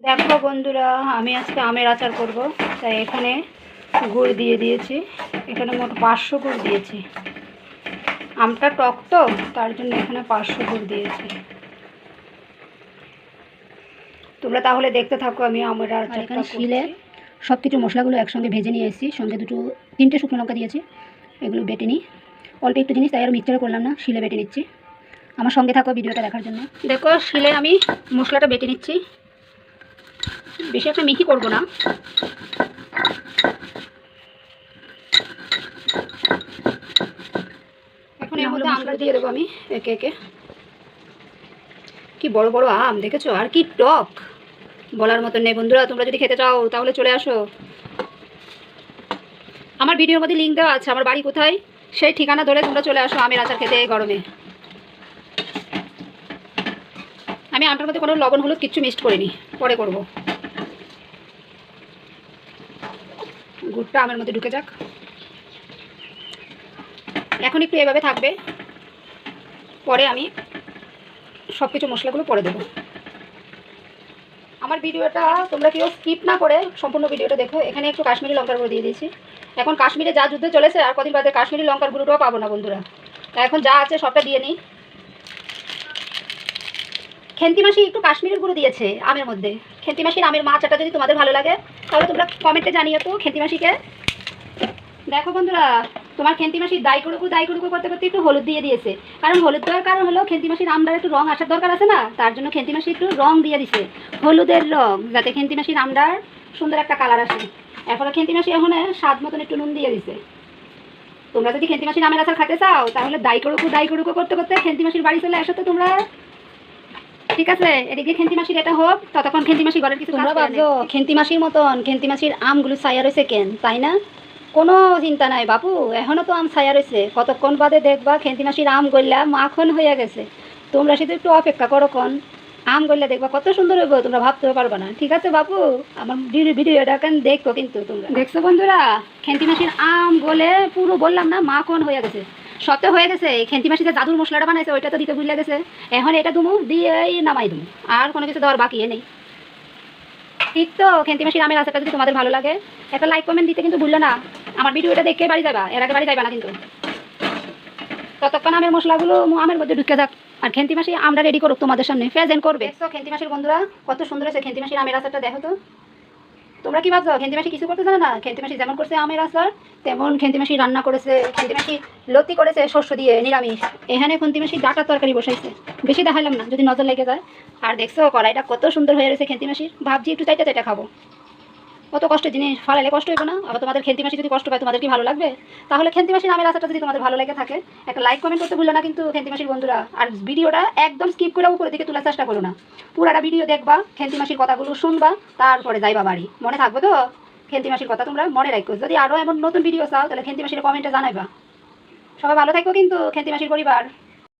দেখো বন্ধুরা, আমি আজকে আমের আচার করব। তাই এখানে গুড় দিয়ে দিয়েছি। এখানে মোট 500 গুড় দিয়েছি। আমটা টক তো, তার জন্য এখানে 500 গুড় দিয়েছি। তোমরা তাহলে দেখতে থাকো আমি আমের আচারটা শিলে সব কিছু মশলাগুলো একসঙ্গে ভেজে নিয়ে এসেছি। সঙ্গে 3টে শুকনো লঙ্কা দিয়েছি। এগুলো বেটে নিই। অল্প একটু জিনিস, তাই আর মিক্সচারে করলাম না, শিলে বেটে নিচ্ছি। আমার সঙ্গে থাকো ভিডিওটা দেখার জন্য। দেখো, শিলে আমি মশলাটা বেটে নিচ্ছি। বেশি একটা মিহি করবো না। এখন এর মধ্যে আমটা দিয়ে দেবো আমি একে একে। কি বড় বড় আম দেখেছো, আর কি টক, বলার মতো নেই। বন্ধুরা, তোমরা যদি খেতে চাও তাহলে চলে আসো। আমার ভিডিওর মধ্যে লিঙ্ক দেওয়া আছে, আমার বাড়ি কোথায় সেই ঠিকানা ধরে তোমরা চলে আসো আমের আচার খেতে এই গরমে। আমি আমটার মধ্যে কোনো লবণ হলুদ কিচ্ছু মিক্সড করিনি, পরে করব। গুড়টা আমের মধ্যে ঢুকে যাক। এখন একটু এভাবে থাকবে, পরে আমি সব কিছু মশলাগুলো পরে দেবো। আমার ভিডিওটা তোমরা কেউ স্কিপ না করে সম্পূর্ণ ভিডিওটা দেখো। এখানে একটু কাশ্মীরি লঙ্কার গুঁড়ো দিয়ে দিয়েছি। এখন কাশ্মীরে যা যুদ্ধ চলেছে, আর কদিন বাদে কাশ্মীরি লঙ্কার গুঁড়োটাও পাবো না বন্ধুরা। এখন যা আছে সবটা দিয়ে নিই। খেন্তি মাসি একটু কাশ্মীরের গুঁড়ো দিয়েছে আমের মধ্যে। খেন্তি মাসির আমের আচারটা যদি তোমাদের ভালো লাগে তাহলে তোমরা কমেন্টে জানিও তো খেন্তি মাসিকে। দেখো বন্ধুরা, তোমার খেন্তি মাসির দাই কুড়ুকু করতে করতে একটু হলুদ দিয়ে দিয়েছে। কারণ হলুদ দেওয়ার কারণ হলো খেন্তি মাসির আমটার একটু রং আসার দরকার আছে না, তার জন্য খেন্তি মাসি একটু রং দিয়ে দিছে, হলুদের রং, যাতে খেন্তি মাসির আমটার সুন্দর একটা কালার আসে। এরপরে খেন্তি মাসি এখন স্বাদ মতন একটু নুন দিয়ে দিছে। তোমরা যদি খেন্তি মাসির আমের আচার খেতে চাও তাহলে দাই কুড়ুকু করতে করতে খেন্তি মাসির বাড়ি চলে আসো তো তোমরা। ঠিক আছে, এদিকে খেন্তি মাসির এটা হোক, ততক্ষণ খেন্তি মাসি ঘরের কিছু। তোমরা ভাবছো খেন্তি মাসির মতন খেন্তি মাসির আমগুলো ছায়া রয়েছে কেন, তাই না? কোনো চিন্তা নাই বাপু, এখনও তো আম ছায়া রয়েছে। কতক্ষণ বাদে দেখবা খেন্তি মাসির আম গল্লা মাখন হয়ে গেছে। তোমরা শুধু একটু অপেক্ষা করো, কোন আম গল্লা দেখবা কত সুন্দর হইব, তোমরা ভাবতেও পারবা না। ঠিক আছে বাপু, আমার ভিডিওটা কেন দেখো কিন্তু। তোমরা দেখছো বন্ধুরা, খেন্তি মাসির আম গলে পুরো বললাম না মাখন হয়ে গেছে, সত্য হয়ে গেছে। খেন্তি মাসি যে জাদুর মশলাটা বানাইছে ওইটা তো দিতে ভুলে গেছে। এখন এটা দুমু দিয়েই নামাই দুমু, আর কোনো কিছু দেওয়ার বাকি নেই। ঠিক তো? খেন্তি মাসির আমের আচারটা যদি তোমাদের ভালো লাগে একটা লাইক কমেন্ট দিতে কিন্তু ভুললো না। আমার ভিডিওটা দেখে বাড়ি যাবা, এর আগে বাড়ি যাবা না কিন্তু। ততক্ষণ আমের মশলাগুলো আমের মধ্যে ঢুকে যাক, আর খেন্তি মাসি আমরা রেডি করুক তোমাদের সামনে প্রেজেন্ট করবে। খেন্তি মাসির বন্ধুরা কত সুন্দর আছে খেন্তি মাসির আমের আচারটা, দেখো তো। তোমরা কি ভাবছো খেন্তি মাসি কিছু করতে জানো না? খেন্তি মাসি যেমন করছে আমের আচার, তেমন খেন্তি মাসি রান্না করেছে। খেন্তি মাসি লতি করেছে শস্য দিয়ে নিরামিষ। এখানে খেন্তি মাসি ডাটার তরকারি বসাইছে। বেশি দেখাইলাম না, যদি নজর লেগে যায়। আর দেখছো কড়াইটা কত সুন্দর হয়ে রয়েছে খেন্তি মাসির। ভাবছি একটু চাইটা খাবো। কত কষ্টের জিনিস, ফালাইলে কষ্ট হইব না? আবার তোমাদের খেন্তি মাসি যদি কষ্ট পায় তোমাদের কি ভালো লাগবে? তাহলে খেন্তি মাসির আমের আচারটা যদি তোমাদের ভালো লেগে থাকে একটা লাইক কমেন্ট করতে ভুলো না কিন্তু খেন্তি মাসির বন্ধুরা। আর ভিডিওটা একদম স্কিপ করে উপরের দিকে তোলার চেষ্টা করো না, পুরাটা ভিডিও দেখবা, খেন্তি মাসির কথাগুলো শুনবা, তারপরে যাইবা বাড়ি। মনে থাকবে তো খেন্তি মাসির কথা? তোমরা মনে রাখো। যদি আরও এমন নতুন ভিডিও চাও তাহলে খেন্তি মাসির কমেন্টে জানাইবা। সবাই ভালো থাকো কিন্তু খেন্তি মাসির পরিবার।